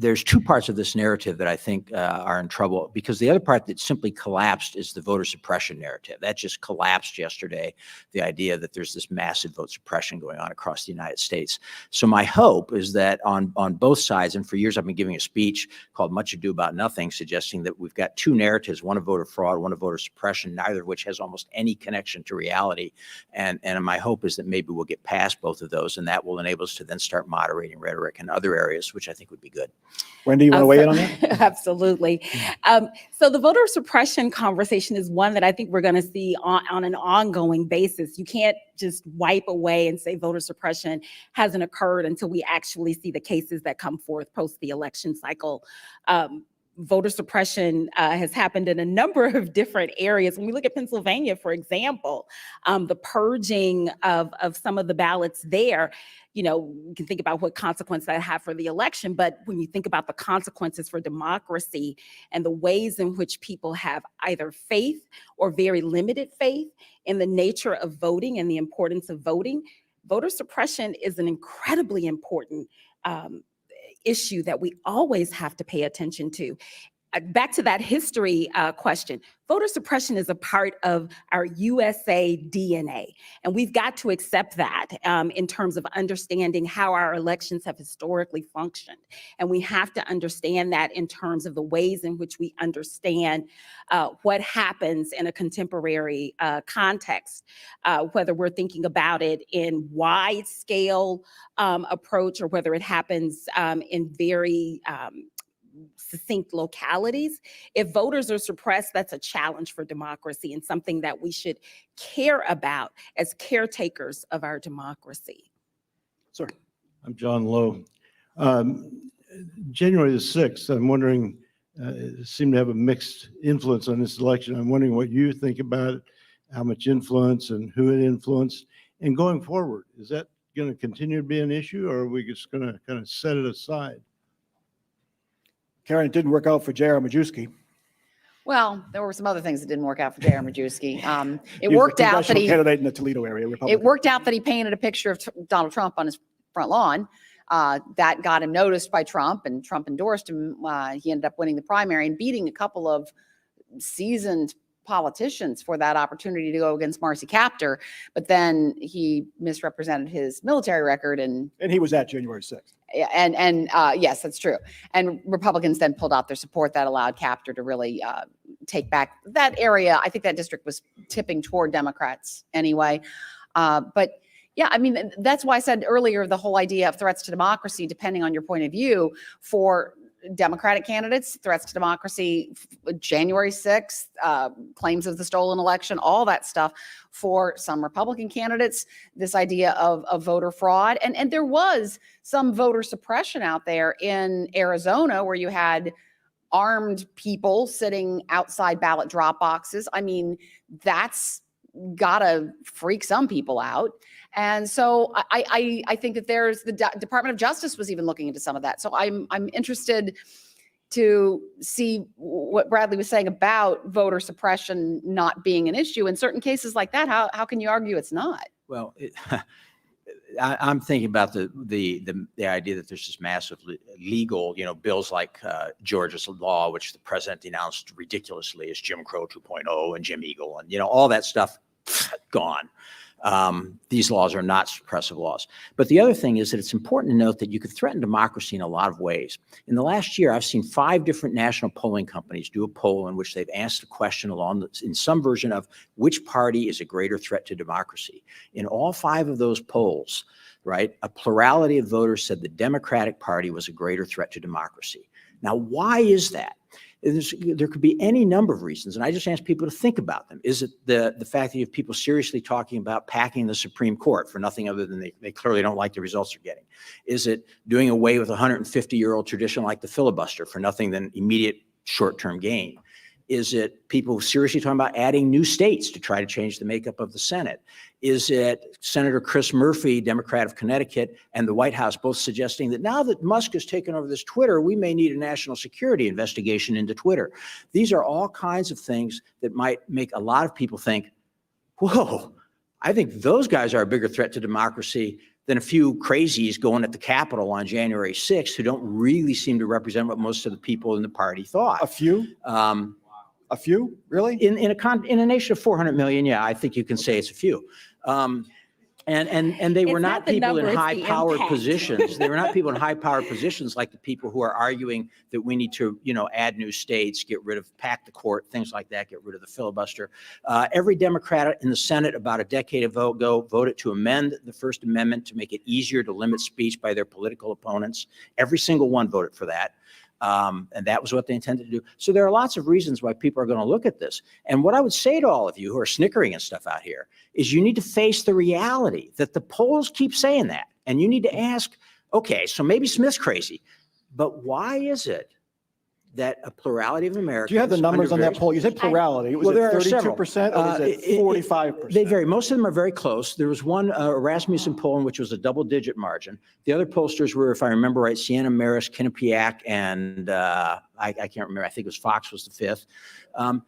there's two parts of this narrative that I think are in trouble, because the other part that simply collapsed is the voter suppression narrative. That just collapsed yesterday, the idea that there's this massive vote suppression going on across the United States. So my hope is that on both sides, and for years I've been giving a speech called Much Ado About Nothing, suggesting that we've got two narratives, one of voter fraud, one of voter suppression, neither of which has almost any connection to reality. And my hope is that maybe we'll get past both of those, and that will enable us to then start moderating rhetoric in other areas, which I think would be good. Wendy, you want to weigh in on that? Absolutely. So the voter suppression conversation is one that I think we're going to see on an ongoing basis. You can't just wipe away and say voter suppression hasn't occurred until we actually see the cases that come forth post the election cycle. Voter suppression has happened in a number of different areas. When we look at Pennsylvania, for example, the purging of some of the ballots there, you can think about what consequence that had for the election, but when you think about the consequences for democracy and the ways in which people have either faith or very limited faith in the nature of voting and the importance of voting, voter suppression is an incredibly important issue that we always have to pay attention to. Back to that history question, voter suppression is a part of our USA DNA, and we've got to accept that in terms of understanding how our elections have historically functioned. And we have to understand that in terms of the ways in which we understand what happens in a contemporary context, whether we're thinking about it in wide scale approach or whether it happens in very succinct localities. If voters are suppressed, that's a challenge for democracy and something that we should care about as caretakers of our democracy. Sir. I'm John Lowe. January the 6th, I'm wondering, seemed to have a mixed influence on this election. I'm wondering what you think about it. how much influence and who it influenced. And going forward, is that going to continue to be an issue, or are we just going to kind of set it aside? Karen, it didn't work out for J.R. Majewski. Well, there were some other things that didn't work out for J.R. Majewski. It He was worked the out that congressional he candidate in the Toledo area. it Republican. worked out that he painted a picture of Donald Trump on his front lawn. That got him noticed by Trump, and Trump endorsed him. He ended up winning the primary and beating a couple of seasoned politicians for that opportunity to go against Marcy Kaptur. But then he misrepresented his military record, and he was at January 6th. And yes, that's true. And Republicans then pulled out their support that allowed Kaptur to really take back that area. I think that district was tipping toward Democrats anyway. But yeah, I mean, that's why I said earlier, the whole idea of threats to democracy, depending on your point of view, for Democratic candidates, threats to democracy, January 6th, claims of the stolen election, all that stuff. For some Republican candidates, this idea of voter fraud. And there was some voter suppression out there in Arizona where you had armed people sitting outside ballot drop boxes. I mean, that's gotta freak some people out. And so I think that there's the Department of Justice was even looking into some of that. So I'm interested to see what Bradley was saying about voter suppression not being an issue in certain cases like that. How can you argue it's not? Well, I'm thinking about the idea that there's this massive legal, bills like Georgia's law, which the president denounced ridiculously as Jim Crow 2.0 and Jim Eagle, and all that stuff gone. These laws are not suppressive laws. But the other thing is that it's important to note that you could threaten democracy in a lot of ways. In the last year, I've seen 5 different national polling companies do a poll in which they've asked a question in some version of which party is a greater threat to democracy. In all 5 of those polls, right, a plurality of voters said the Democratic Party was a greater threat to democracy. Now, why is that? There could be any number of reasons, and I just ask people to think about them. Is it the fact that you have people seriously talking about packing the Supreme Court for nothing other than they clearly don't like the results they're getting? Is it doing away with a 150-year-old tradition like the filibuster for nothing than immediate short-term gain? Is it people seriously talking about adding new states to try to change the makeup of the Senate? Is it Senator Chris Murphy, Democrat of Connecticut, and the White House both suggesting that now that Musk has taken over this Twitter, we may need a national security investigation into Twitter? These are all kinds of things that might make a lot of people think, whoa, I think those guys are a bigger threat to democracy than a few crazies going at the Capitol on January 6th who don't really seem to represent what most of the people in the party thought. A few? A few, really? In a nation of 400 million, yeah, I think you can say it's a few. And they were not people in high-powered positions. They were not people in high-powered positions like the people who are arguing that we need to, add new states, pack the court, things like that, get rid of the filibuster. Every Democrat in the Senate about a decade ago voted to amend the First Amendment to make it easier to limit speech by their political opponents. Every single one voted for that. And that was what they intended to do. So there are lots of reasons why people are going to look at this. And what I would say to all of you who are snickering and stuff out here is you need to face the reality that the polls keep saying that. And you need to ask, okay, so maybe Smith's crazy, but why is it that a plurality of Americans— Do you have the numbers on that poll? You said plurality. Was it 32% or was it 45%? They vary. Most of them are very close. There was one Rasmussen poll in which was a double-digit margin. The other pollsters were, if I remember right, Sienna Maris, Quinnipiac, and I can't remember. I think it was Fox was the 5th.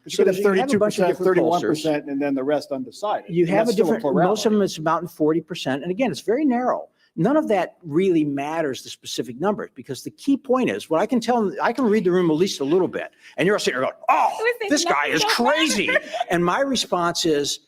So there's 32%, 31%, and then the rest undecided. You have a different, most of them it's about 40%. And again, it's very narrow. None of that really matters, the specific numbers, because the key point is what I can tell, I can read the room at least a little bit. And you're sitting there going, oh, this guy is crazy. And my response is,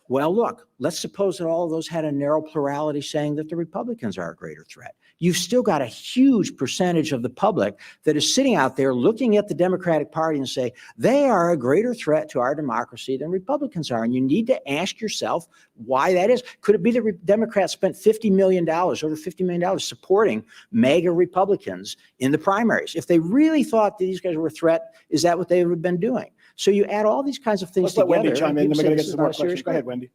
well, look, let's suppose that all of those had a narrow plurality saying that the Republicans are a greater threat. You've still got a huge percentage of the public that is sitting out there looking at the Democratic Party and say, they are a greater threat to our democracy than Republicans are. And you need to ask yourself why that is. Could it be that Democrats spent $50 million, over $50 million, supporting MAGA Republicans in the primaries? If they really thought that these guys were a threat, is that what they would have been doing? So you add all these kinds of things together. Let's let Wendy chime in, then we're going to get some more questions. Go ahead, Wendy.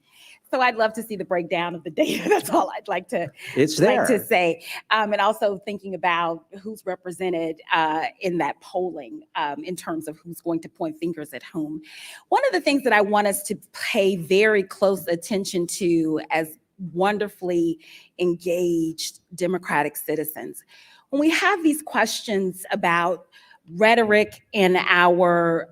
So I'd love to see the breakdown of the data. That's all I'd like to It's like to there. say. And also thinking about who's represented in that polling in terms of who's going to point fingers at whom. One of the things that I want us to pay very close attention to as wonderfully engaged democratic citizens, when we have these questions about rhetoric in our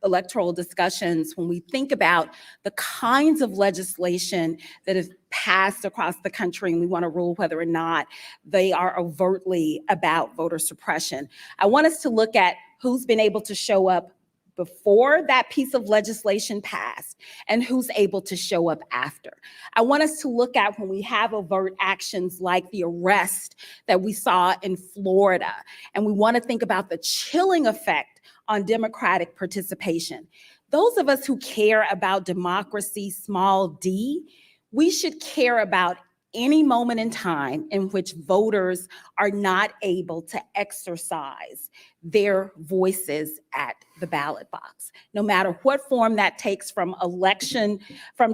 electoral discussions, when we think about the kinds of legislation that have passed across the country and we want to rule whether or not they are overtly about voter suppression, I want us to look at who's been able to show up before that piece of legislation passed and who's able to show up after. I want us to look at when we have overt actions like the arrest that we saw in Florida, and we want to think about the chilling effect on democratic participation. Those of us who care about democracy, small d, we should care about any moment in time in which voters are not able to exercise their voices at the ballot box, no matter what form that takes, from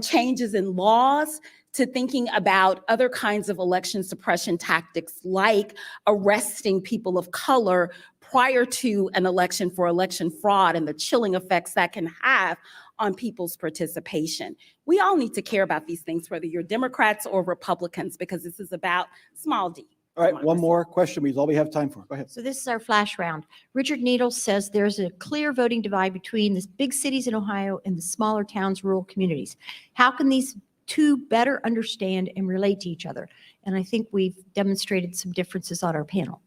changes in laws to thinking about other kinds of election suppression tactics like arresting people of color prior to an election for election fraud and the chilling effects that can have on people's participation. We all need to care about these things, whether you're Democrats or Republicans, because this is about small d. All right, one more question, please. All we have time for. Go ahead. So this is our flash round. Richard Needles says there's a clear voting divide between the big cities in Ohio and the smaller towns, rural communities. How can these two better understand and relate to each other? And I think we've demonstrated some differences on our panel.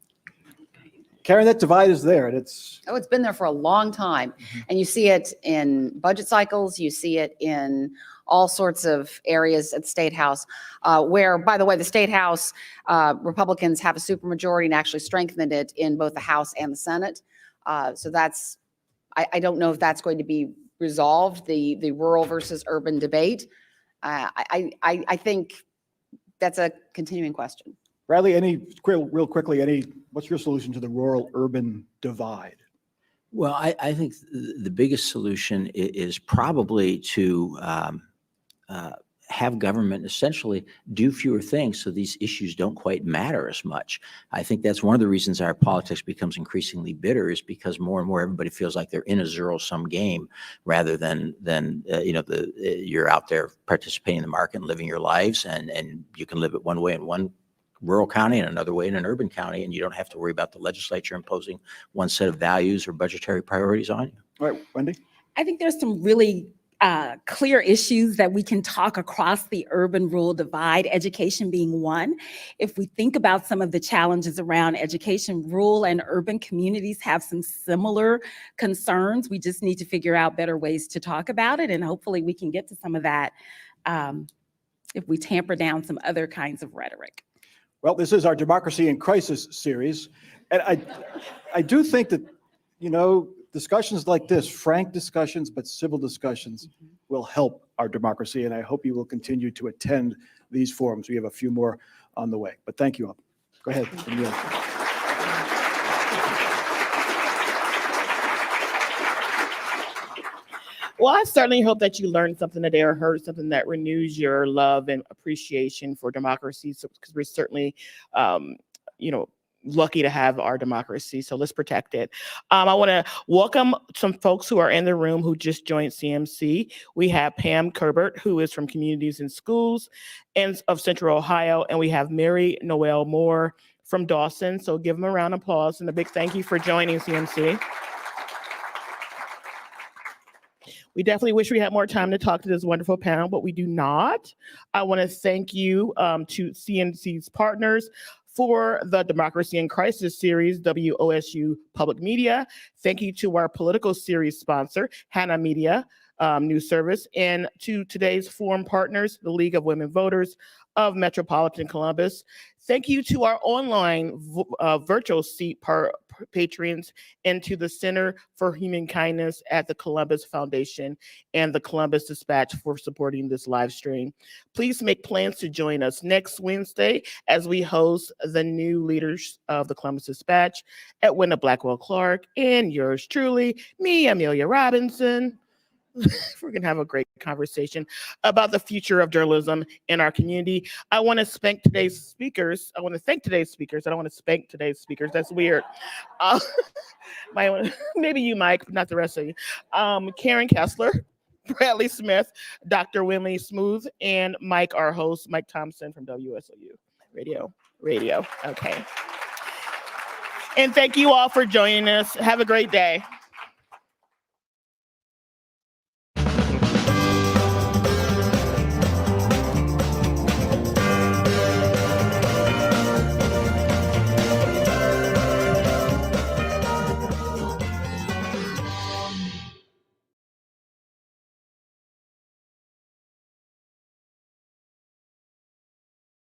Karen, that divide is there, and it's been there for a long time. And you see it in budget cycles, you see it in all sorts of areas at Statehouse, where, by the way, the Statehouse, Republicans have a supermajority and actually strengthened it in both the House and the Senate. So that's, I don't know if that's going to be resolved, the rural versus urban debate. I think that's a continuing question. Bradley, real quickly, what's your solution to the rural-urban divide? Well, I think the biggest solution is probably to have government essentially do fewer things so these issues don't quite matter as much. I think that's one of the reasons our politics becomes increasingly bitter, is because more and more everybody feels like they're in a zero-sum game rather than you're out there participating in the market and living your lives, and you can live it one way in one rural county and another way in an urban county, and you don't have to worry about the legislature imposing one set of values or budgetary priorities on you. All right, Wendy? I think there's some really clear issues that we can talk across the urban-rural divide, education being one. If we think about some of the challenges around education, rural and urban communities have some similar concerns. We just need to figure out better ways to talk about it, and hopefully we can get to some of that if we tamper down some other kinds of rhetoric. Well, this is our Democracy in Crisis series. And I do think that, discussions like this, frank discussions, but civil discussions, will help our democracy. And I hope you will continue to attend these forums. We have a few more on the way. But thank you all. Go ahead. Well, I certainly hope that you learned something today or heard something that renews your love and appreciation for democracy, because we're certainly, lucky to have our democracy. So let's protect it. I want to welcome some folks who are in the room who just joined CMC. We have Pam Kerbert, who is from Communities in Schools and of Central Ohio, and we have Mary Noel Moore from Dawson. So give them a round of applause and a big thank you for joining CMC. We definitely wish we had more time to talk to this wonderful panel, but we do not. I want to thank you to CMC's partners for the Democracy in Crisis series, WOSU Public Media. Thank you to our political series sponsor, Hannah Media News Service, and to today's forum partners, the League of Women Voters of Metropolitan Columbus. Thank you to our online virtual seat patrons, and to the Center for Human Kindness at the Columbus Foundation and the Columbus Dispatch for supporting this live stream. Please make plans to join us next Wednesday as we host the new leaders of the Columbus Dispatch, Edwina Blackwell Clark, and yours truly, me, Amelia Robinson. we're going to have a great conversation about the future of journalism in our community. I want to thank today's speakers. I don't want to spank today's speakers. That's weird. Maybe you, Mike, but not the rest of you. Karen Kasler, Bradley Smith, Dr. Winley Smooth, and Mike, our host, Mike Thompson from WSOU Radio. Okay. And thank you all for joining us. Have a great day.